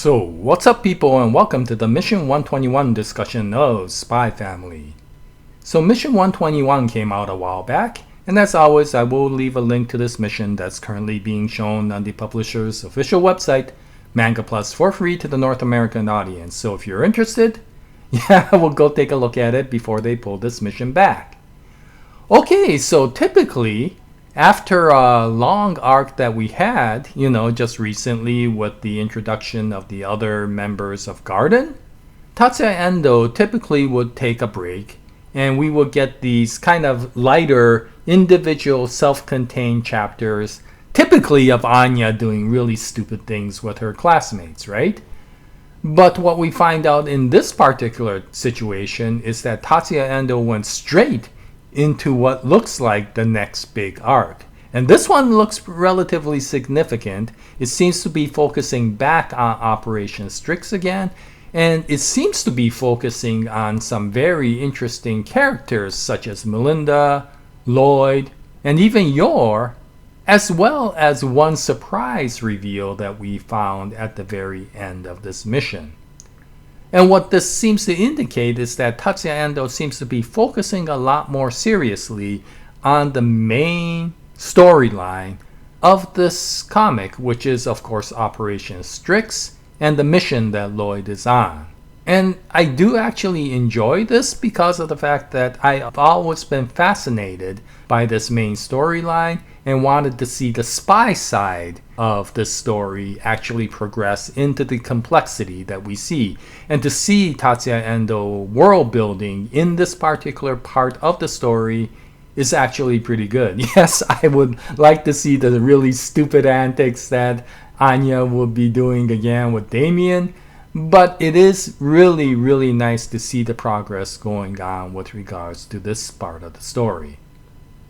So, what's up people, and welcome to the Mission 121 discussion of Spy Family. So Mission 121 came out a while back, and as always I will leave a link to this mission that's currently being shown on the publisher's official website, Manga Plus, for free to the North American audience. So if you're interested, we'll go take a look at it before they pull this mission back. Okay, so typically, after a long arc that we had, just recently with the introduction of the other members of Garden, Tatsuya Endo typically would take a break and we would get these kind of lighter, individual, self-contained chapters, typically of Anya doing really stupid things with her classmates, right? But what we find out in this particular situation is that Tatsuya Endo went straight into what looks like the next big arc. And this one looks relatively significant. It seems to be focusing back on Operation Strix again, and it seems to be focusing on some very interesting characters such as Melinda, Lloyd, and even Yor, as well as one surprise reveal that we found at the very end of this mission. And what this seems to indicate is that Tatsuya Endo seems to be focusing a lot more seriously on the main storyline of this comic, which is of course Operation Strix and the mission that Lloyd is on. And I do actually enjoy this because of the fact that I've always been fascinated by this main storyline and wanted to see the spy side of the story actually progress into the complexity that we see. And to see Tatsuya Endo world building in this particular part of the story is actually pretty good. Yes, I would like to see the really stupid antics that Anya will be doing again with Damien, but it is really, really nice to see the progress going on with regards to this part of the story.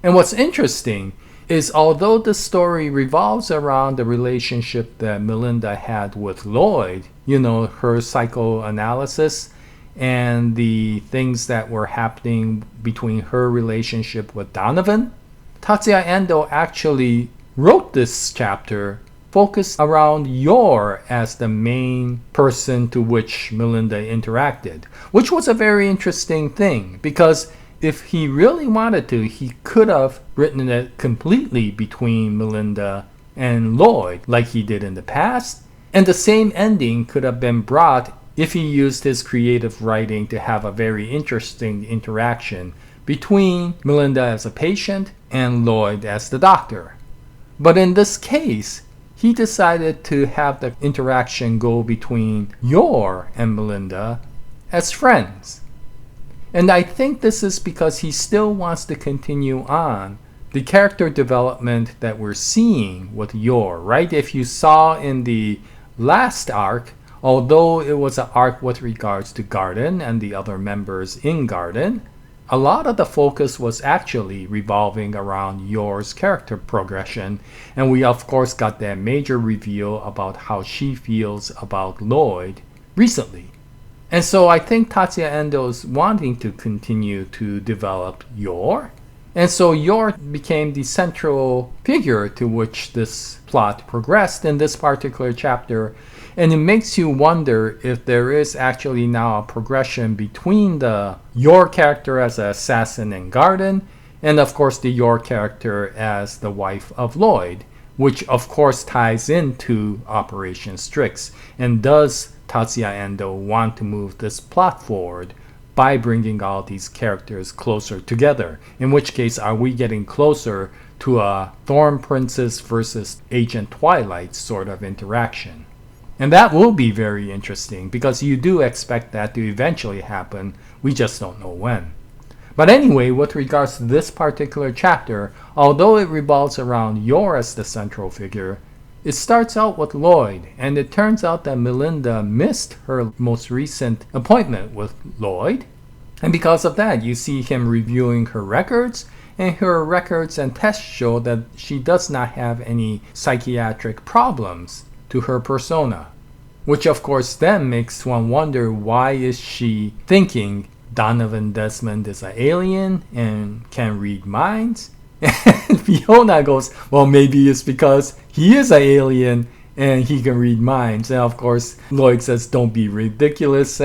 And what's interesting is although the story revolves around the relationship that Melinda had with Lloyd, her psychoanalysis and the things that were happening between her relationship with Donovan, Tatsuya Endo actually wrote this chapter focused around Yor as the main person to which Melinda interacted, which was a very interesting thing because if he really wanted to, he could have written it completely between Melinda and Lloyd like he did in the past, and the same ending could have been brought if he used his creative writing to have a very interesting interaction between Melinda as a patient and Lloyd as the doctor. But in this case, he decided to have the interaction go between Yor and Melinda as friends. And I think this is because he still wants to continue on the character development that we're seeing with Yor, right? If you saw in the last arc, although it was an arc with regards to Garden and the other members in Garden, a lot of the focus was actually revolving around Yor's character progression, and we of course got that major reveal about how she feels about Lloyd recently. And so I think Tatsuya Endo's wanting to continue to develop Yor, and so Yor became the central figure to which this plot progressed in this particular chapter. And it makes you wonder if there is actually now a progression between the Yor character as an assassin in Garden and of course the Yor character as the wife of Lloyd, which of course ties into Operation Strix. And does Tatsuya Endo want to move this plot forward by bringing all these characters closer together? In which case, are we getting closer to a Thorn Princess versus Agent Twilight sort of interaction? And that will be very interesting because you do expect that to eventually happen, we just don't know when. But anyway, with regards to this particular chapter, although it revolves around Yor as the central figure, it starts out with Lloyd, and it turns out that Melinda missed her most recent appointment with Lloyd, and because of that you see him reviewing her records, and her records and tests show that she does not have any psychiatric problems to her persona, which of course then makes one wonder, why is she thinking Donovan Desmond is an alien and can read minds? And Fiona goes, well, maybe it's because he is an alien and he can read minds. And of course, Lloyd says, don't be ridiculous.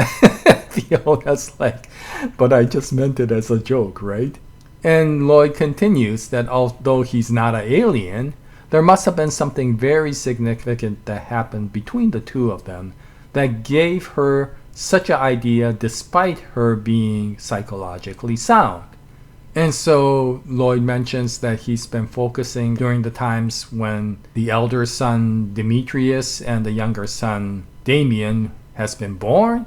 Fiona's like, but I just meant it as a joke, right? And Lloyd continues that although he's not an alien, there must have been something very significant that happened between the two of them that gave her such an idea despite her being psychologically sound. And so Lloyd mentions that he's been focusing during the times when the elder son Demetrius and the younger son Damien has been born,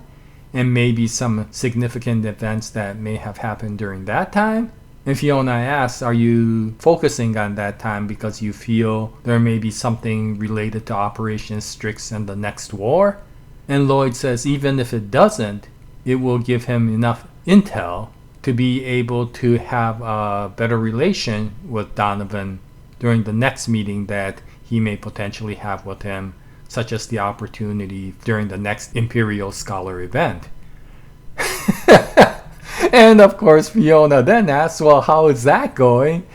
and maybe some significant events that may have happened during that time. And Fiona asks, are you focusing on that time because you feel there may be something related to Operation Strix and the next war? And Lloyd says even if it doesn't, it will give him enough intel to be able to have a better relation with Donovan during the next meeting that he may potentially have with him, such as the opportunity during the next Imperial Scholar event. And of course, Fiona then asks, well, how is that going?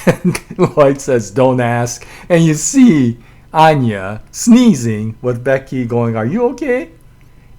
And Lloyd says, don't ask. And you see Anya sneezing with Becky going, are you okay?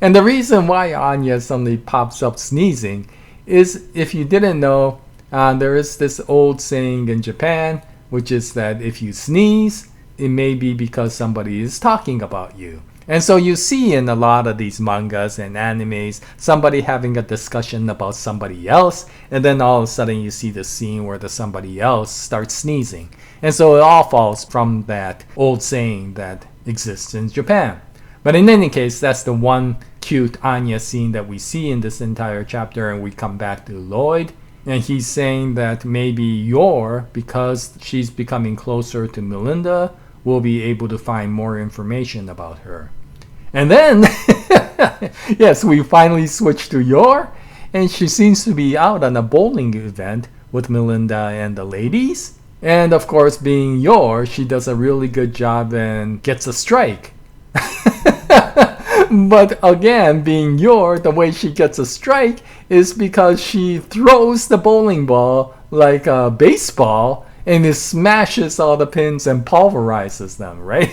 And the reason why Anya suddenly pops up sneezing is, if you didn't know, there is this old saying in Japan, which is that if you sneeze, it may be because somebody is talking about you. And so you see in a lot of these mangas and animes, somebody having a discussion about somebody else, and then all of a sudden you see the scene where the somebody else starts sneezing. And so it all falls from that old saying that exists in Japan. But in any case, that's the one cute Anya scene that we see in this entire chapter, and we come back to Lloyd. And he's saying that maybe Yor, because she's becoming closer to Melinda, will be able to find more information about her. And then, yes, we finally switch to Yor, and she seems to be out on a bowling event with Melinda and the ladies. And of course, being Yor, she does a really good job and gets a strike. But again, being Yor, the way she gets a strike is because she throws the bowling ball like a baseball, and it smashes all the pins and pulverizes them, right?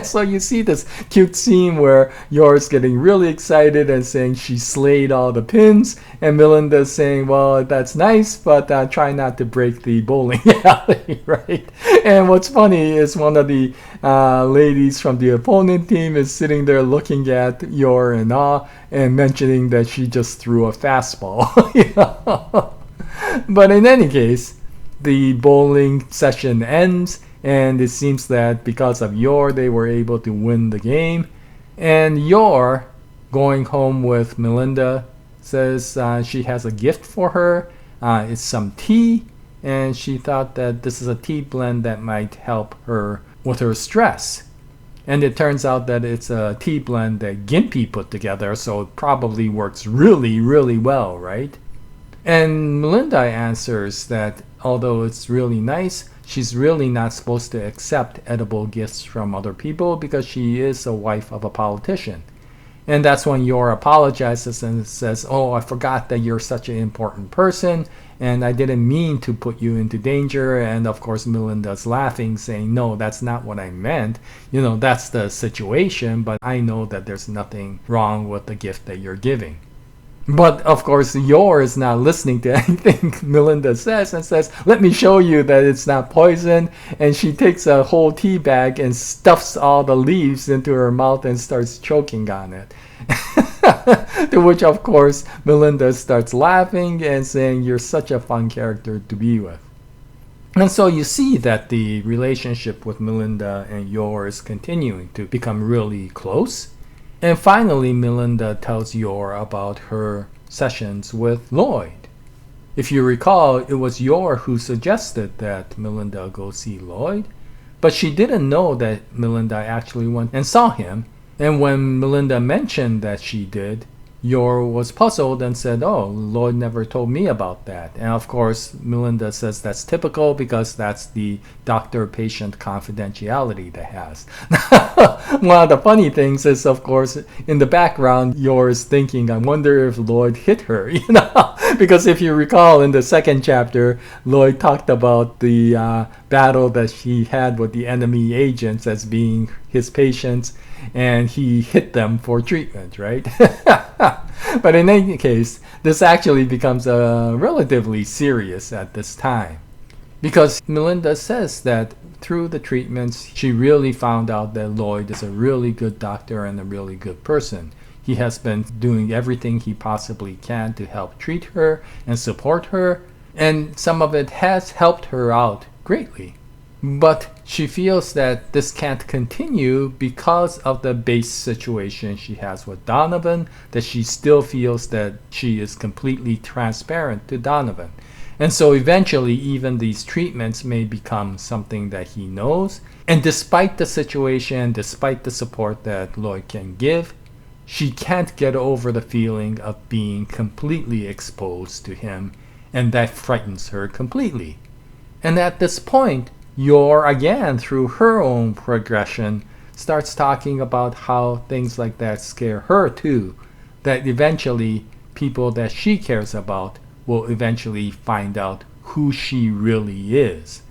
So you see this cute scene where Yor's getting really excited and saying she slayed all the pins, and Melinda's saying, well, that's nice, but try not to break the bowling alley, right? And what's funny is one of the ladies from the opponent team is sitting there looking at Yor in awe and mentioning that she just threw a fastball. But in any case, the bowling session ends, and it seems that because of Yor, they were able to win the game. And Yor, going home with Melinda, says she has a gift for her. It's some tea, and she thought that this is a tea blend that might help her with her stress. And it turns out that it's a tea blend that Gimpy put together, so it probably works really, really well, right? And Melinda answers that although it's really nice, she's really not supposed to accept edible gifts from other people because she is a wife of a politician. And that's when Yor apologizes and says, oh, I forgot that you're such an important person, and I didn't mean to put you into danger. And of course, Melinda's laughing, saying, no, that's not what I meant. That's the situation, but I know that there's nothing wrong with the gift that you're giving. But of course, Yor is not listening to anything Melinda says and says, let me show you that it's not poison. And she takes a whole tea bag and stuffs all the leaves into her mouth and starts choking on it. To which, of course, Melinda starts laughing and saying, you're such a fun character to be with. And so you see that the relationship with Melinda and Yor is continuing to become really close. And finally, Melinda tells Yor about her sessions with Lloyd. If you recall, it was Yor who suggested that Melinda go see Lloyd, but she didn't know that Melinda actually went and saw him. And when Melinda mentioned that she did, Yor was puzzled and said, "Oh, Lloyd never told me about that." And of course, Melinda says that's typical because that's the doctor-patient confidentiality that has. One of the funny things is, of course, in the background, Yor is thinking, "I wonder if Lloyd hit her," because if you recall in the second chapter, Lloyd talked about the battle that he had with the enemy agents as being his patients, and he hit them for treatment, right? But in any case, this actually becomes relatively serious at this time, because Melinda says that through the treatments, she really found out that Lloyd is a really good doctor and a really good person. He has been doing everything he possibly can to help treat her and support her, and some of it has helped her out greatly. But she feels that this can't continue because of the base situation she has with Donovan, that she still feels that she is completely transparent to Donovan. And so eventually even these treatments may become something that he knows. And despite the situation, despite the support that Lloyd can give, she can't get over the feeling of being completely exposed to him, and that frightens her completely. And at this point, Yor, again, through her own progression, starts talking about how things like that scare her too. That eventually people that she cares about will eventually find out who she really is.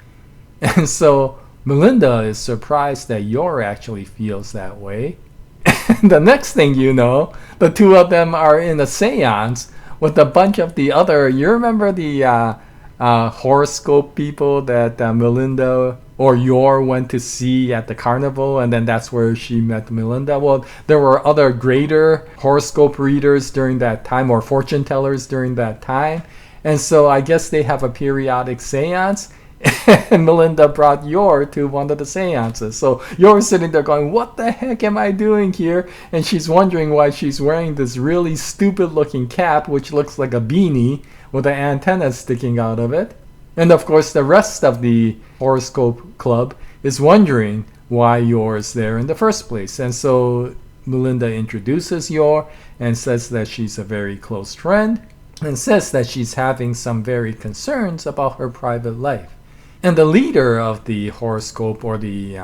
And so Melinda is surprised that Yor actually feels that way. And the next thing you know, the two of them are in a seance with a bunch of the other, you remember the horoscope people that Melinda or Yor went to see at the carnival, and then that's where she met Melinda. Well, there were other greater horoscope readers during that time, or fortune tellers during that time, and so I guess they have a periodic seance, and Melinda brought Yor to one of the seances. So Yor's sitting there going, "What the heck am I doing here?" And she's wondering why she's wearing this really stupid looking cap, which looks like a beanie with the antennas sticking out of it. And of course the rest of the horoscope club is wondering why Yor is there in the first place. And so Melinda introduces Yor and says that she's a very close friend, and says that she's having some very concerns about her private life. And the leader of the horoscope or the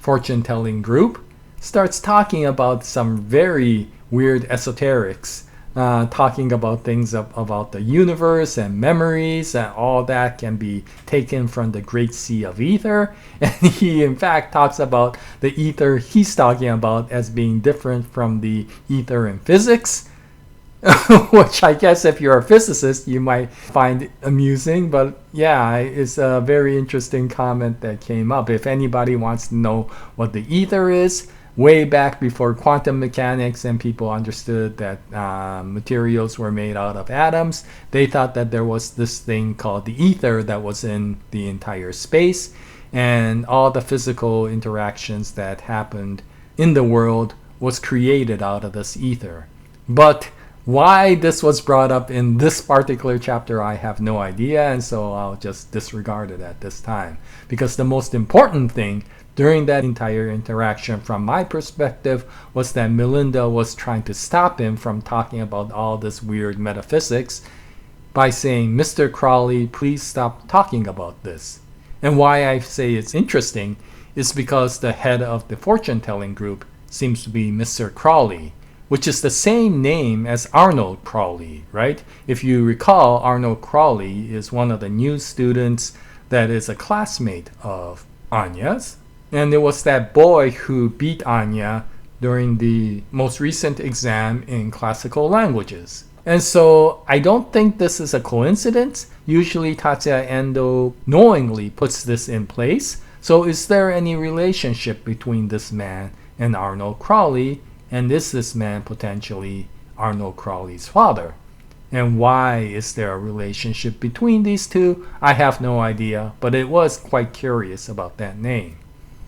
fortune-telling group starts talking about some very weird esoterics, talking about things about the universe and memories, and all that can be taken from the great sea of ether. And he in fact talks about the ether he's talking about as being different from the ether in physics, which I guess if you're a physicist you might find amusing. But yeah, it's a very interesting comment that came up. If anybody wants to know what the ether is, way back before quantum mechanics and people understood that materials were made out of atoms, they thought that there was this thing called the ether that was in the entire space, and all the physical interactions that happened in the world was created out of this ether. But why this was brought up in this particular chapter, I have no idea, and so I'll just disregard it at this time. Because the most important thing during that entire interaction, from my perspective, was that Melinda was trying to stop him from talking about all this weird metaphysics by saying, "Mr. Crowley, please stop talking about this." And why I say it's interesting is because the head of the fortune-telling group seems to be Mr. Crowley, which is the same name as Arnold Crowley, right? If you recall, Arnold Crowley is one of the new students that is a classmate of Anya's. And it was that boy who beat Anya during the most recent exam in classical languages. And so I don't think this is a coincidence. Usually Tatsuya Endo knowingly puts this in place. So is there any relationship between this man and Arnold Crowley? And is this man potentially Arnold Crowley's father? And why is there a relationship between these two? I have no idea, but it was quite curious about that name.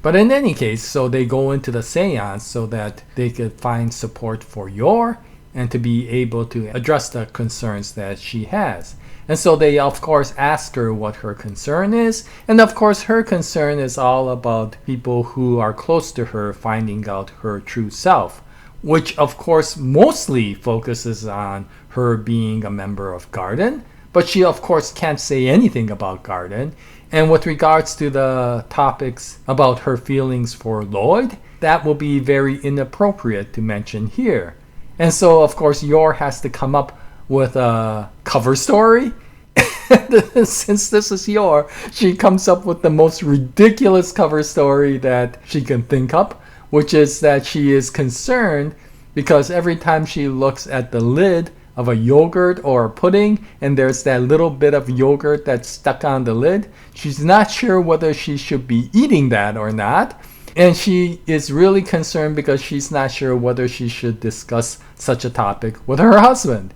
But in any case, so they go into the seance so that they could find support for Yor and to be able to address the concerns that she has. And so they of course ask her what her concern is, and of course her concern is all about people who are close to her finding out her true self, which of course mostly focuses on her being a member of Garden, but she of course can't say anything about Garden. And with regards to the topics about her feelings for Lloyd, that will be very inappropriate to mention here. And so of course Yor has to come up with a cover story. Since this is Yor, she comes up with the most ridiculous cover story that she can think up, which is that she is concerned because every time she looks at the lid of a yogurt or a pudding and there's that little bit of yogurt that's stuck on the lid, she's not sure whether she should be eating that or not. And she is really concerned because she's not sure whether she should discuss such a topic with her husband.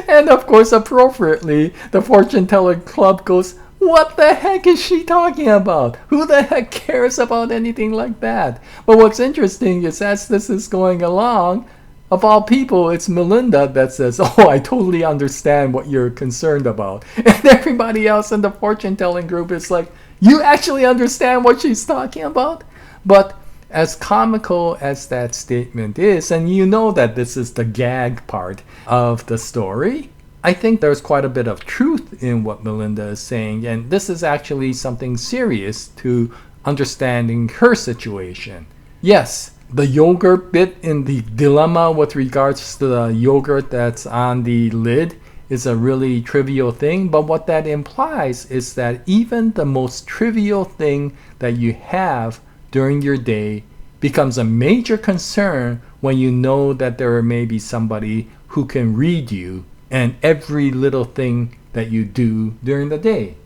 And of course, appropriately, the fortune teller club goes, what the heck is she talking about? Who the heck cares about anything like that? But what's interesting is as this is going along, of all people, it's Melinda that says, oh, I totally understand what you're concerned about. And everybody else in the fortune telling group is like, you actually understand what she's talking about? But as comical as that statement is, and you know that this is the gag part of the story, I think there's quite a bit of truth in what Melinda is saying, and this is actually something serious to understanding her situation. Yes, the yogurt bit in the dilemma with regards to the yogurt that's on the lid is a really trivial thing, but what that implies is that even the most trivial thing that you have during your day becomes a major concern when you know that there may be somebody who can read you and every little thing that you do during the day.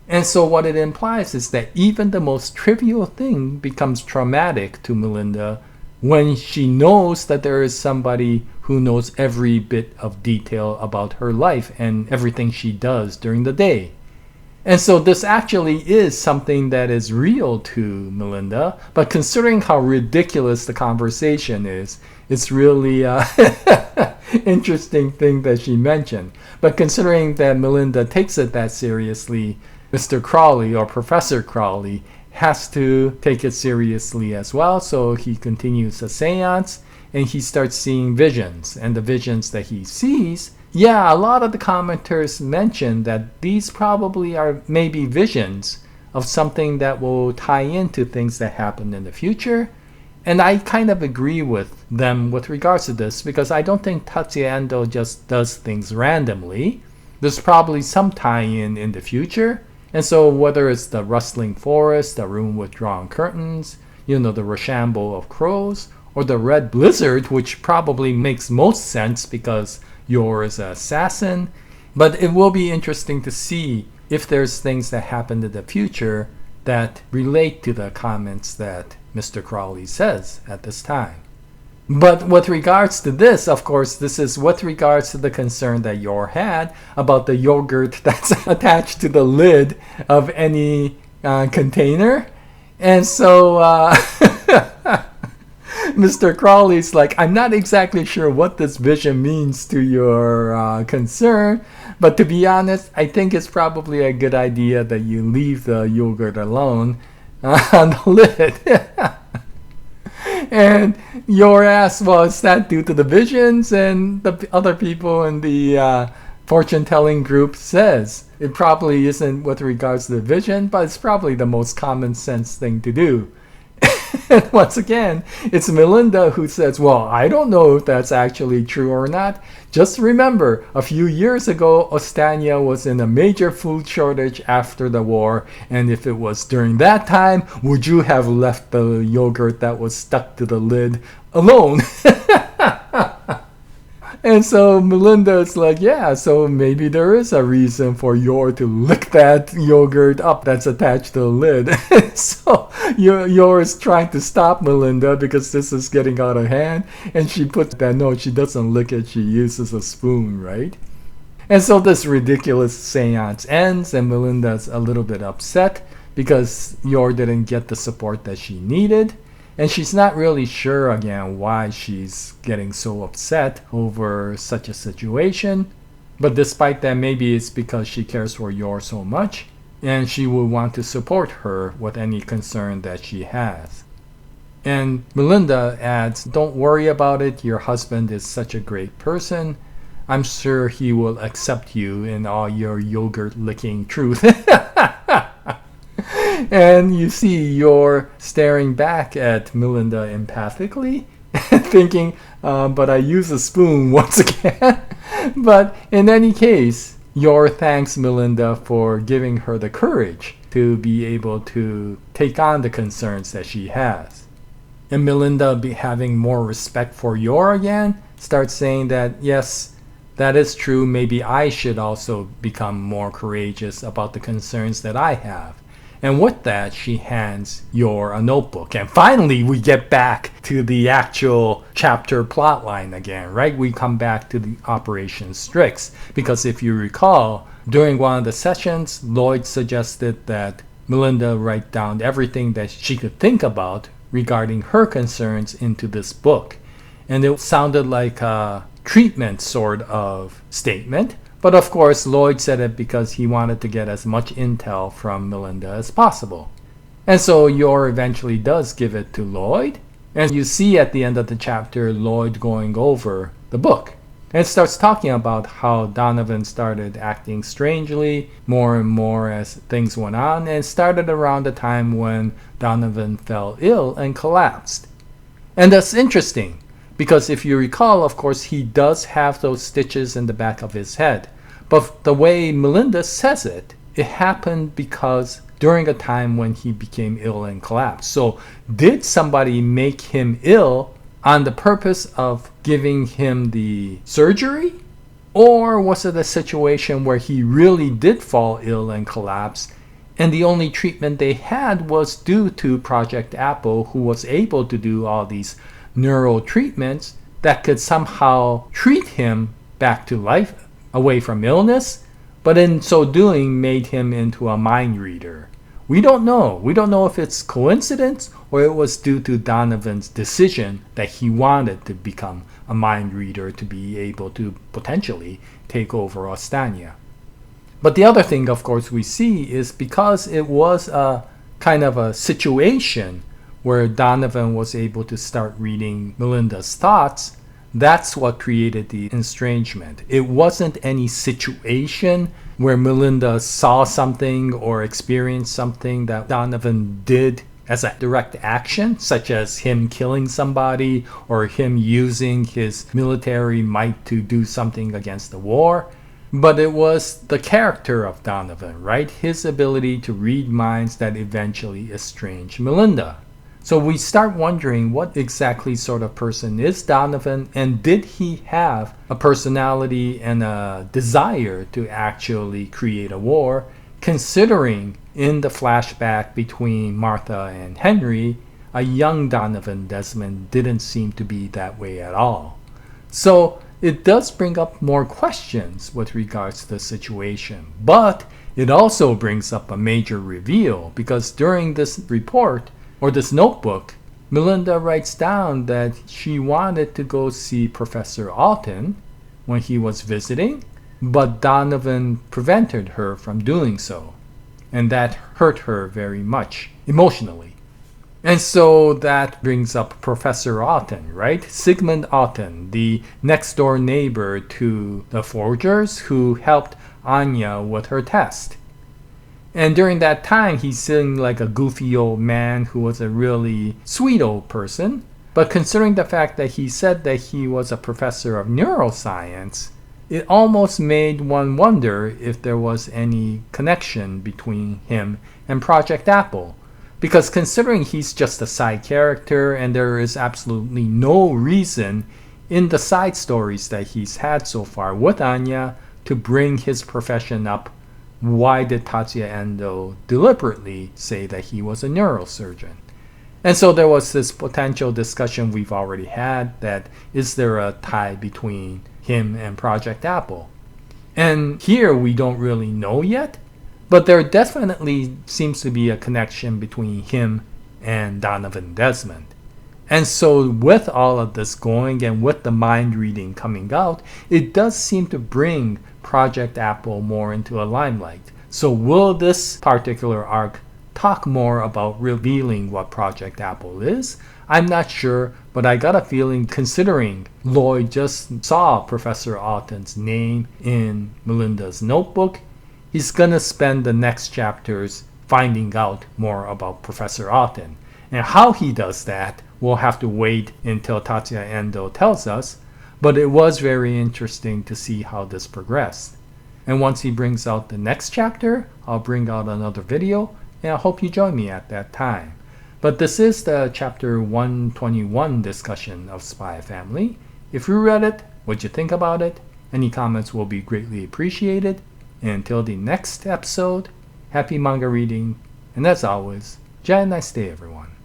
And so what it implies is that even the most trivial thing becomes traumatic to Melinda when she knows that there is somebody who knows every bit of detail about her life and everything she does during the day. And so this actually is something that is real to Melinda, but considering how ridiculous the conversation is, it's really interesting thing that she mentioned. But considering that Melinda takes it that seriously, Mr. Crowley or Professor Crowley has to take it seriously as well. So he continues the seance and he starts seeing visions. And the visions that he sees, yeah, a lot of the commenters mention that these probably are maybe visions of something that will tie into things that happen in the future. And I kind of agree with them with regards to this because I don't think Tatsuya Endo just does things randomly. There's probably some tie-in in the future. And so whether it's the rustling forest, the room with drawn curtains, the Rochambeau of crows, or the red blizzard, which probably makes most sense because Yor is an assassin. But it will be interesting to see if there's things that happen in the future that relate to the comments that Mr. Crowley says at this time. But with regards to this, of course, this is with regards to the concern that Yor had about the yogurt that's attached to the lid of any container. And so Mr. Crowley's like, I'm not exactly sure what this vision means to your concern, but to be honest, I think it's probably a good idea that you leave the yogurt alone on the lid. And Yor asks, well, is that due to the visions? And the other people in the fortune-telling group says it probably isn't with regards to the vision, but it's probably the most common sense thing to do. And once again, it's Melinda who says, well, I don't know if that's actually true or not. Just remember, a few years ago, Ostania was in a major food shortage after the war. And if it was during that time, would you have left the yogurt that was stuck to the lid alone? And so Melinda's like, yeah, so maybe there is a reason for Yor to lick that yogurt up that's attached to the lid. So Yor is trying to stop Melinda because this is getting out of hand. And she puts that note, she doesn't lick it, she uses a spoon, right? And so this ridiculous seance ends and Melinda's a little bit upset because Yor didn't get the support that she needed. And she's not really sure again why she's getting so upset over such a situation. But despite that, maybe it's because she cares for Yor so much and she will want to support her with any concern that she has. And Melinda adds, "Don't worry about it. Your husband is such a great person. I'm sure he will accept you in all your yogurt licking truth." And you see Yor staring back at Melinda empathically, thinking, but I use a spoon once again. But in any case, Yor thanks Melinda for giving her the courage to be able to take on the concerns that she has. And Melinda, having more respect for Yor again, starts saying that, yes, that is true. Maybe I should also become more courageous about the concerns that I have. And with that, she hands Yor a notebook. And finally, we get back to the actual chapter plotline again, right? We come back to the Operation Strix. Because if you recall, during one of the sessions, Lloyd suggested that Melinda write down everything that she could think about regarding her concerns into this book. And it sounded like a treatment sort of statement. But of course, Lloyd said it because he wanted to get as much intel from Melinda as possible. And so Yor eventually does give it to Lloyd. And you see at the end of the chapter, Lloyd going over the book. And it starts talking about how Donovan started acting strangely more and more as things went on. And it started around the time when Donovan fell ill and collapsed. And that's interesting. Because if you recall, of course, he does have those stitches in the back of his head. But the way Melinda says it, it happened because during a time when he became ill and collapsed. So did somebody make him ill on the purpose of giving him the surgery? Or was it a situation where he really did fall ill and collapse, and the only treatment they had was due to Project Apple, who was able to do all these neural treatments that could somehow treat him back to life, away from illness, but in so doing made him into a mind reader. We don't know. We don't know if it's coincidence or it was due to Donovan's decision that he wanted to become a mind reader to be able to potentially take over Ostania. But the other thing, of course, we see is because it was a kind of a situation where Donovan was able to start reading Melinda's thoughts, that's what created the estrangement. It wasn't any situation where Melinda saw something or experienced something that Donovan did as a direct action, such as him killing somebody or him using his military might to do something against the war. But it was the character of Donovan, right? His ability to read minds that eventually estranged Melinda. So we start wondering what exactly sort of person is Donovan, and did he have a personality and a desire to actually create a war, considering in the flashback between Martha and Henry, a young Donovan Desmond didn't seem to be that way at all. So it does bring up more questions with regards to the situation, but it also brings up a major reveal, because during this report, or this notebook, Melinda writes down that she wanted to go see Professor Alton when he was visiting, but Donovan prevented her from doing so. And that hurt her very much emotionally. And so that brings up Professor Alton, right? Sigmund Alton, the next door neighbor to the forgers who helped Anya with her test. And during that time, he seemed like a goofy old man who was a really sweet old person. But considering the fact that he said that he was a professor of neuroscience, it almost made one wonder if there was any connection between him and Project Apple. Because considering he's just a side character and there is absolutely no reason in the side stories that he's had so far with Anya to bring his profession up, why did Tatsuya Endo deliberately say that he was a neurosurgeon? And so there was this potential discussion we've already had, that is there a tie between him and Project Apple? And here we don't really know yet, but there definitely seems to be a connection between him and Donovan Desmond. And so with all of this going and with the mind reading coming out, it does seem to bring Project Apple more into a limelight. So will this particular arc talk more about revealing what Project Apple is? I'm not sure, but I got a feeling considering Lloyd just saw Professor Autumn's name in Melinda's notebook, he's gonna spend the next chapters finding out more about Professor Autumn. And how he does that, we'll have to wait until Tatsuya Endo tells us, but it was very interesting to see how this progressed. And once he brings out the next chapter, I'll bring out another video, and I hope you join me at that time. But this is the chapter 121 discussion of Spy Family. If you read it, what'd you think about it? Any comments will be greatly appreciated. And until the next episode, happy manga reading, and as always, Jaya, nice day everyone.